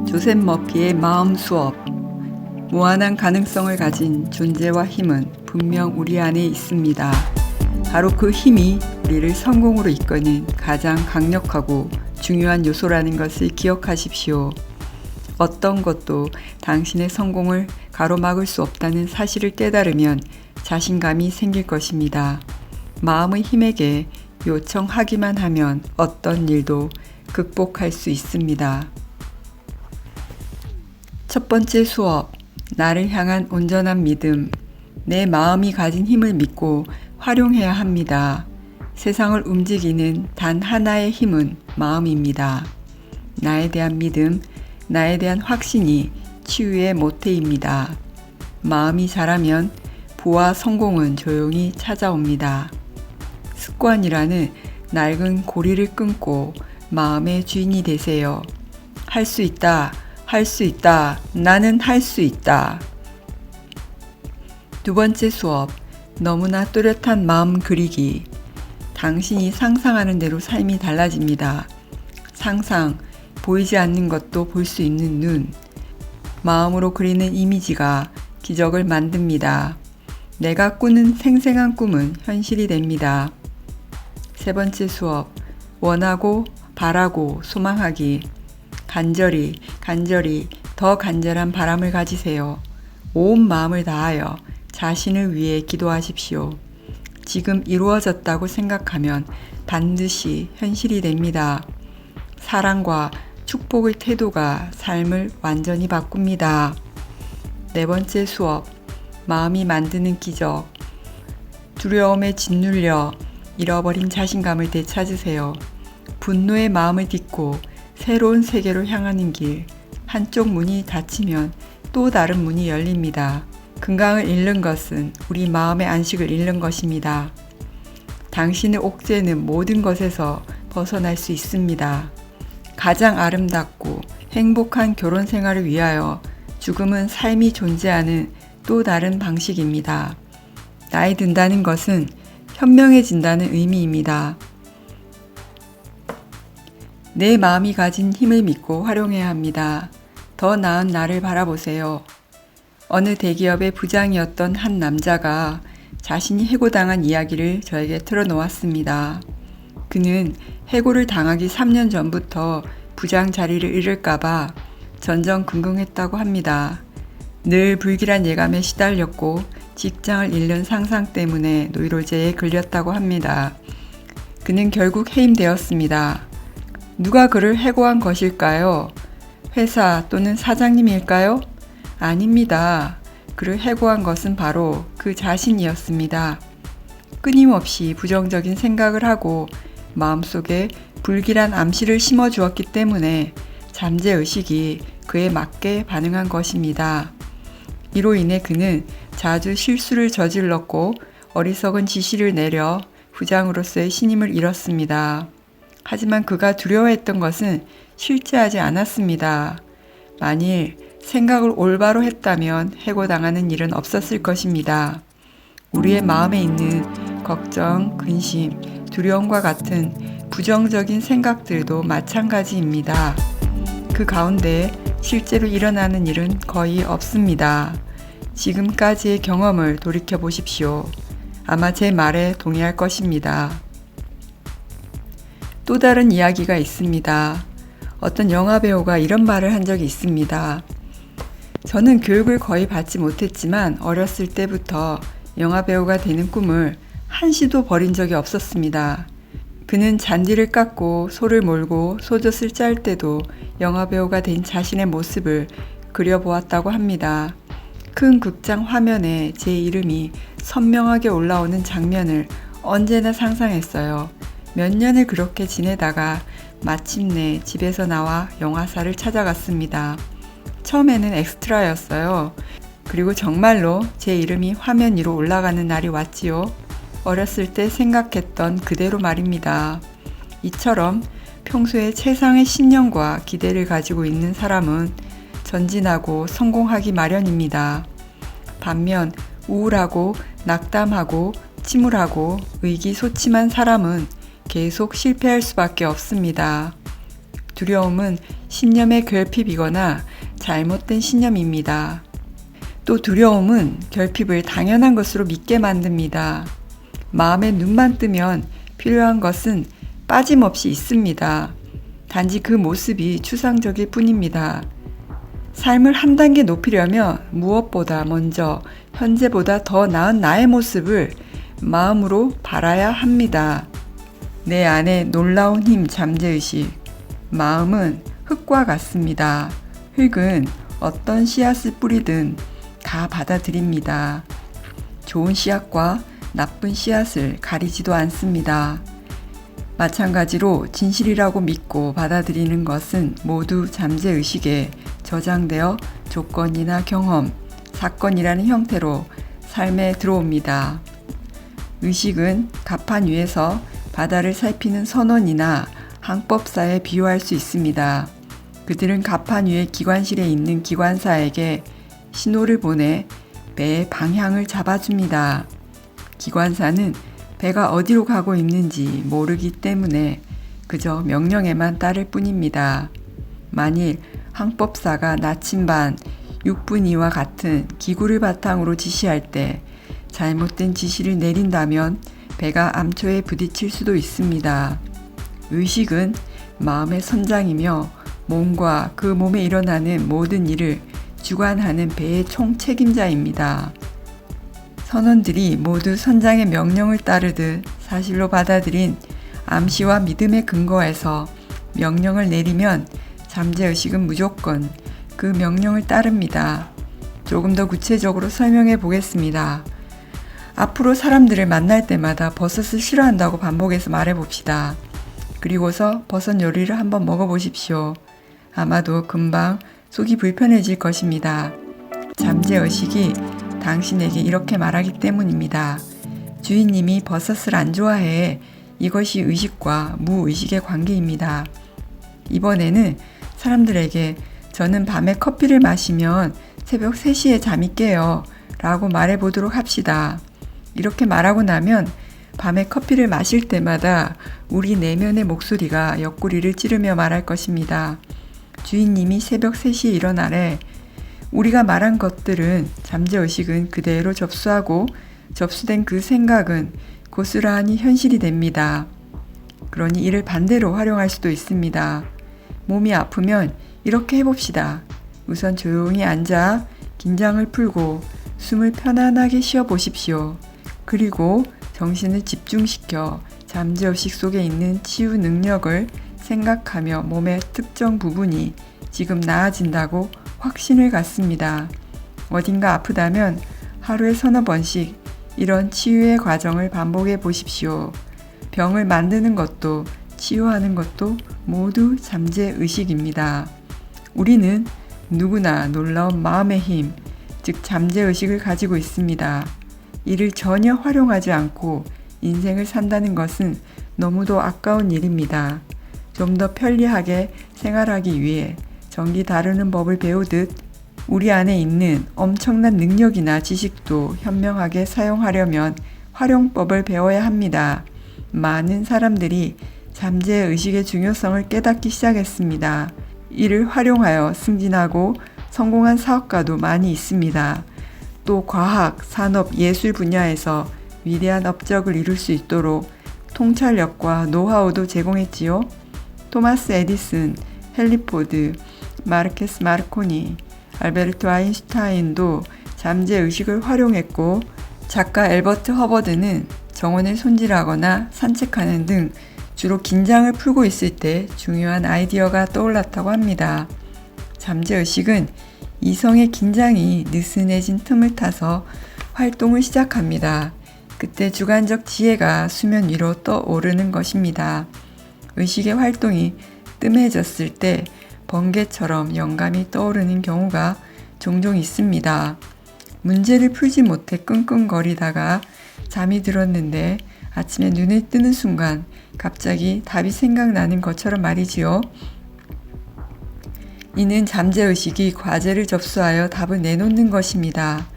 조셉 머피의 마음 수업. 무한한 가능성을 가진 존재와 힘은 분명 우리 안에 있습니다. 바로 그 힘이 우리를 성공으로 이끄는 가장 강력하고 중요한 요소라는 것을 기억하십시오. 어떤 것도 당신의 성공을 가로막을 수 없다는 사실을 깨달으면 자신감이 생길 것입니다. 마음의 힘에게 요청하기만 하면 어떤 일도 극복할 수 있습니다. 첫 번째 수업, 나를 향한 온전한 믿음. 내 마음이 가진 힘을 믿고 활용해야 합니다. 세상을 움직이는 단 하나의 힘은 마음입니다. 나에 대한 믿음, 나에 대한 확신이 치유의 모태입니다. 마음이 자라면 부와 성공은 조용히 찾아옵니다. 습관이라는 낡은 고리를 끊고 마음의 주인이 되세요. 할 수 있다. 할 수 있다. 나는 할 수 있다. 두 번째 수업, 너무나 또렷한 마음 그리기. 당신이 상상하는 대로 삶이 달라집니다. 상상, 보이지 않는 것도 볼 수 있는 눈. 마음으로 그리는 이미지가 기적을 만듭니다. 내가 꾸는 생생한 꿈은 현실이 됩니다. 세 번째 수업, 원하고 바라고 소망하기. 간절히 더 간절한 바람을 가지세요. 온 마음을 다하여 자신을 위해 기도하십시오. 지금 이루어졌다고 생각하면 반드시 현실이 됩니다. 사랑과 축복의 태도가 삶을 완전히 바꿉니다. 네 번째 수업, 마음이 만드는 기적. 두려움에 짓눌려 잃어버린 자신감을 되찾으세요. 분노의 마음을 딛고 새로운 세계로 향하는 길. 한쪽 문이 닫히면 또 다른 문이 열립니다. 건강을 잃는 것은 우리 마음의 안식을 잃는 것입니다. 당신의 옥죄는 모든 것에서 벗어날 수 있습니다. 가장 아름답고 행복한 결혼 생활을 위하여 죽음은 삶이 존재하는 또 다른 방식입니다. 나이 든다는 것은 현명해진다는 의미입니다. 내 마음이 가진 힘을 믿고 활용해야 합니다. 더 나은 나를 바라보세요. 어느 대기업의 부장이었던 한 남자가 자신이 해고당한 이야기를 저에게 털어놓았습니다. 그는 해고를 당하기 3년 전부터 부장 자리를 잃을까봐 전전긍긍했다고 합니다. 늘 불길한 예감에 시달렸고 직장을 잃는 상상 때문에 노이로제에 걸렸다고 합니다. 그는 결국 해임되었습니다. 누가 그를 해고한 것일까요? 회사 또는 사장님일까요? 아닙니다. 그를 해고한 것은 바로 그 자신이었습니다. 끊임없이 부정적인 생각을 하고 마음속에 불길한 암시를 심어주었기 때문에 잠재의식이 그에 맞게 반응한 것입니다. 이로 인해 그는 자주 실수를 저질렀고 어리석은 지시를 내려 부장으로서의 신임을 잃었습니다. 하지만 그가 두려워했던 것은 실제하지 않았습니다. 만일 생각을 올바로 했다면 해고당하는 일은 없었을 것입니다. 우리의 마음에 있는 걱정, 근심, 두려움과 같은 부정적인 생각들도 마찬가지입니다. 그 가운데 실제로 일어나는 일은 거의 없습니다. 지금까지의 경험을 돌이켜 보십시오. 아마 제 말에 동의할 것입니다. 또 다른 이야기가 있습니다. 어떤 영화배우가 이런 말을 한 적이 있습니다. 저는 교육을 거의 받지 못했지만 어렸을 때부터 영화배우가 되는 꿈을 한시도 버린 적이 없었습니다. 그는 잔디를 깎고 소를 몰고 소젖을 짤 때도 영화배우가 된 자신의 모습을 그려보았다고 합니다. 큰 극장 화면에 제 이름이 선명하게 올라오는 장면을 언제나 상상했어요. 몇 년을 그렇게 지내다가 마침내 집에서 나와 영화사를 찾아갔습니다. 처음에는 엑스트라였어요. 그리고 정말로 제 이름이 화면 위로 올라가는 날이 왔지요. 어렸을 때 생각했던 그대로 말입니다. 이처럼 평소에 최상의 신념과 기대를 가지고 있는 사람은 전진하고 성공하기 마련입니다. 반면 우울하고 낙담하고 침울하고 의기소침한 사람은 계속 실패할 수밖에 없습니다. 두려움은 신념의 결핍이거나 잘못된 신념입니다. 또 두려움은 결핍을 당연한 것으로 믿게 만듭니다. 마음에 눈만 뜨면 필요한 것은 빠짐없이 있습니다. 단지 그 모습이 추상적일 뿐입니다. 삶을 한 단계 높이려면 무엇보다 먼저 현재보다 더 나은 나의 모습을 마음으로 바라야 합니다. 내 안에 놀라운 힘 잠재의식. 마음은 흙과 같습니다. 흙은 어떤 씨앗을 뿌리든 다 받아들입니다. 좋은 씨앗과 나쁜 씨앗을 가리지도 않습니다. 마찬가지로 진실이라고 믿고 받아들이는 것은 모두 잠재의식에 저장되어 조건이나 경험, 사건이라는 형태로 삶에 들어옵니다. 의식은 갑판 위에서 바다를 살피는 선원이나 항법사에 비유할 수 있습니다. 그들은 갑판 위의 기관실에 있는 기관사에게 신호를 보내 배의 방향을 잡아줍니다. 기관사는 배가 어디로 가고 있는지 모르기 때문에 그저 명령에만 따를 뿐입니다. 만일 항법사가 나침반 6분위와 같은 기구를 바탕으로 지시할 때 잘못된 지시를 내린다면 배가 암초에 부딪힐 수도 있습니다. 의식은 마음의 선장이며 몸과 그 몸에 일어나는 모든 일을 주관하는 배의 총책임자입니다. 선원들이 모두 선장의 명령을 따르듯 사실로 받아들인 암시와 믿음에 근거해서 명령을 내리면 잠재의식은 무조건 그 명령을 따릅니다. 조금 더 구체적으로 설명해 보겠습니다. 앞으로 사람들을 만날 때마다 버섯을 싫어한다고 반복해서 말해 봅시다. 그리고서 버섯 요리를 한번 먹어보십시오. 아마도 금방 속이 불편해질 것입니다. 잠재의식이 당신에게 이렇게 말하기 때문입니다. 주인님이 버섯을 안 좋아해. 이것이 의식과 무의식의 관계입니다. 이번에는 사람들에게 저는 밤에 커피를 마시면 새벽 3시에 잠이 깨요 라고 말해보도록 합시다. 이렇게 말하고 나면 밤에 커피를 마실 때마다 우리 내면의 목소리가 옆구리를 찌르며 말할 것입니다. 주인님이 새벽 3시에 일어나래. 우리가 말한 것들은 잠재의식은 그대로 접수하고 접수된 그 생각은 고스란히 현실이 됩니다. 그러니 이를 반대로 활용할 수도 있습니다. 몸이 아프면 이렇게 해봅시다. 우선 조용히 앉아 긴장을 풀고 숨을 편안하게 쉬어보십시오. 그리고 정신을 집중시켜 잠재의식 속에 있는 치유 능력을 생각하며 몸의 특정 부분이 지금 나아진다고 확신을 갖습니다. 어딘가 아프다면 하루에 서너 번씩 이런 치유의 과정을 반복해 보십시오. 병을 만드는 것도 치유하는 것도 모두 잠재의식입니다. 우리는 누구나 놀라운 마음의 힘, 즉 잠재의식을 가지고 있습니다. 이를 전혀 활용하지 않고 인생을 산다는 것은 너무도 아까운 일입니다. 좀 더 편리하게 생활하기 위해 전기 다루는 법을 배우듯 우리 안에 있는 엄청난 능력이나 지식도 현명하게 사용하려면 활용법을 배워야 합니다. 많은 사람들이 잠재의식의 중요성을 깨닫기 시작했습니다. 이를 활용하여 승진하고 성공한 사업가도 많이 있습니다. 또 과학, 산업, 예술 분야에서 위대한 업적을 이룰 수 있도록 통찰력과 노하우도 제공했지요. 토마스 에디슨, 헨리 포드, 마르케스 마르코니, 알베르토 아인슈타인도 잠재의식을 활용했고 작가 엘버트 허버드는 정원을 손질하거나 산책하는 등 주로 긴장을 풀고 있을 때 중요한 아이디어가 떠올랐다고 합니다. 잠재의식은 이성의 긴장이 느슨해진 틈을 타서 활동을 시작합니다. 그때 주관적 지혜가 수면 위로 떠오르는 것입니다. 의식의 활동이 뜸해졌을 때 번개처럼 영감이 떠오르는 경우가 종종 있습니다. 문제를 풀지 못해 끙끙거리다가 잠이 들었는데 아침에 눈을 뜨는 순간 갑자기 답이 생각나는 것처럼 말이지요. 이는 잠재의식이 과제를 접수하여 답을 내놓는 것입니다.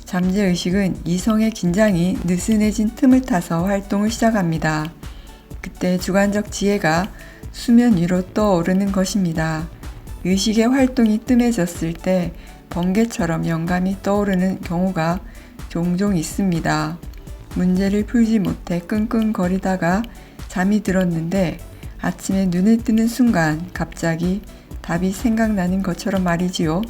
잠재의식은 이성의 긴장이 느슨해진 틈을 타서 활동을 시작합니다. 그때 주관적 지혜가 수면 위로 떠오르는 것입니다. 의식의 활동이 뜸해졌을 때 번개처럼 영감이 떠오르는 경우가 종종 있습니다. 문제를 풀지 못해 끙끙거리다가 잠이 들었는데 아침에 눈을 뜨는 순간 갑자기 답이 생각나는 것처럼 말이지요.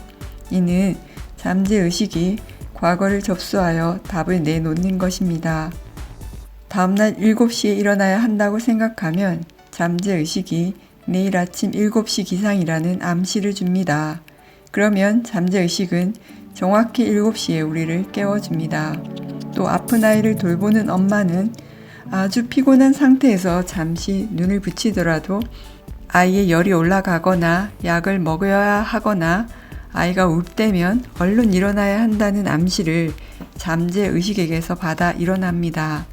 이는 잠재의식이 과거를 접수하여 답을 내놓는 것입니다. 다음날 7시에 일어나야 한다고 생각하면 잠재의식이 내일 아침 7시 기상이라는 암시를 줍니다. 그러면 잠재의식은 정확히 7시에 우리를 깨워줍니다. 또 아픈 아이를 돌보는 엄마는 아주 피곤한 상태에서 잠시 눈을 붙이더라도 아이의 열이 올라가거나 약을 먹여야 하거나 아이가 울 때면 얼른 일어나야 한다는 암시를 잠재의식에게서 받아 일어납니다.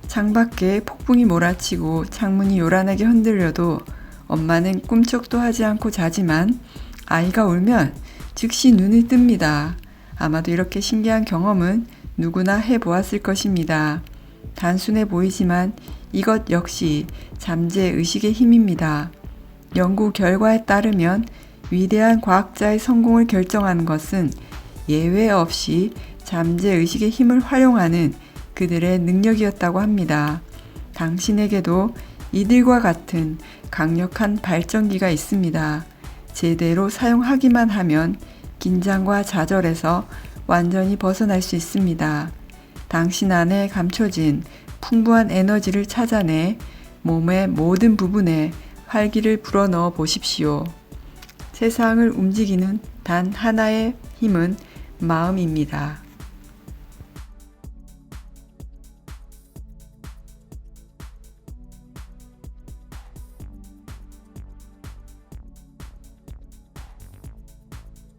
창밖에 폭풍이 몰아치고 창문이 요란하게 흔들려도 엄마는 꿈쩍도 하지 않고 자지만 아이가 울면 즉시 눈을 뜹니다. 아마도 이렇게 신기한 경험은 누구나 해보았을 것입니다. 단순해 보이지만 이것 역시 잠재의식의 힘입니다. 연구 결과에 따르면 위대한 과학자의 성공을 결정하는 것은 예외 없이 잠재의식의 힘을 활용하는 그들의 능력이었다고 합니다. 당신에게도 이들과 같은 강력한 발전기가 있습니다. 제대로 사용하기만 하면 긴장과 좌절에서 완전히 벗어날 수 있습니다. 당신 안에 감춰진 풍부한 에너지를 찾아내 몸의 모든 부분에 활기를 불어넣어 보십시오. 세상을 움직이는 단 하나의 힘은 마음입니다.